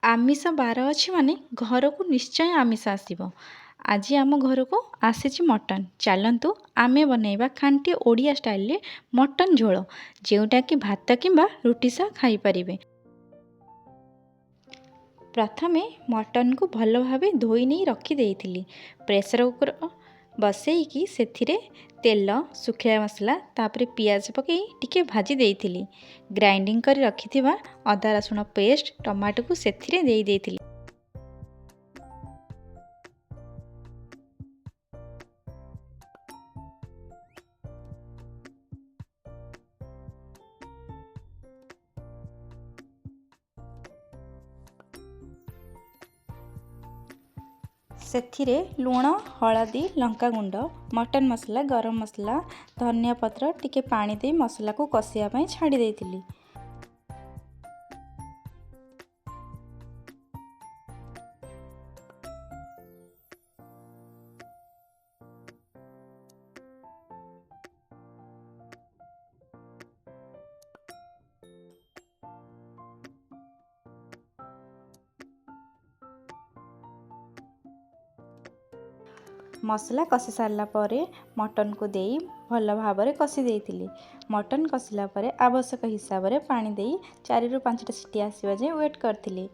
ଆମିଷ ବାର ଅଛି ମାନେ ଘରକୁ ନିଶ୍ଚୟ ଆମିଷ ଆସିବ। ଆଜି ଆମ ଘରକୁ ଆସିଛି ମଟନ୍। ଚାଲନ୍ତୁ ଆମେ ବନେଇବା ଖାଣ୍ଟି ଓଡ଼ିଆ ଷ୍ଟାଇଲରେ ମଟନ୍ ଝୋଳ, ଯେଉଁଟାକି ଭାତ କିମ୍ବା ରୁଟି ସହ ଖାଇପାରିବେ। ପ୍ରଥମେ ମଟନ୍କୁ ଭଲ ଭାବେ ଧୋଇ ନେଇ ରଖିଦେଇଥିଲି। ପ୍ରେସର କୁକର ବସେଇକି ସେଥିରେ ତେଲ, ଶୁଖିଲା ମସଲା, ତାପରେ ପିଆଜ ପକାଇ ଟିକେ ଭାଜି ଦେଇଥିଲି। ଗ୍ରାଇଣ୍ଡିଙ୍ଗ କରି ରଖିଥିବା ଅଦା ରସୁଣ ପେଷ୍ଟ, ଟମାଟୋକୁ ସେଥିରେ ଦେଇଥିଲି। ସେଥିରେ ଲୁଣ, ହଳଦୀ, ଲଙ୍କାଗୁଣ୍ଡ, ମଟନ୍ ମସଲା, ଗରମ ମସଲା, ଧନିଆ ପତ୍ର, ଟିକେ ପାଣି ଦେଇ ମସଲାକୁ କଷିବା ପାଇଁ ଛାଡ଼ି ଦେଇଥିଲି। ମସଲା କଷି ସାରିଲା ପରେ ମଟନ୍କୁ ଦେଇ ଭଲ ଭାବରେ କଷି ଦେଇଥିଲି। ମଟନ୍ କଷିଲା ପରେ ଆବଶ୍ୟକ ହିସାବରେ ପାଣି ଦେଇ 4ରୁ 5ଟା ସିଟି ଆସିବା ଯାଏଁ ୱେଟ୍ କରିଥିଲି।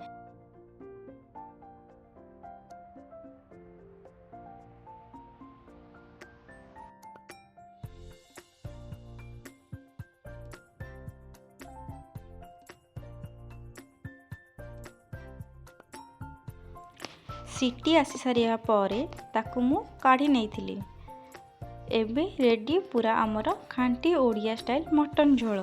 ସିଟି ଆସି ସାରିବା ପରେ ତାକୁ ମୁଁ କାଢ଼ି ନେଇଥିଲି। ଏବେ ରେଡ଼ି ପୁରା ଆମର ଖାଣ୍ଟି ଓଡ଼ିଆ ଷ୍ଟାଇଲ୍ ମଟନ୍ ଝୋଳ।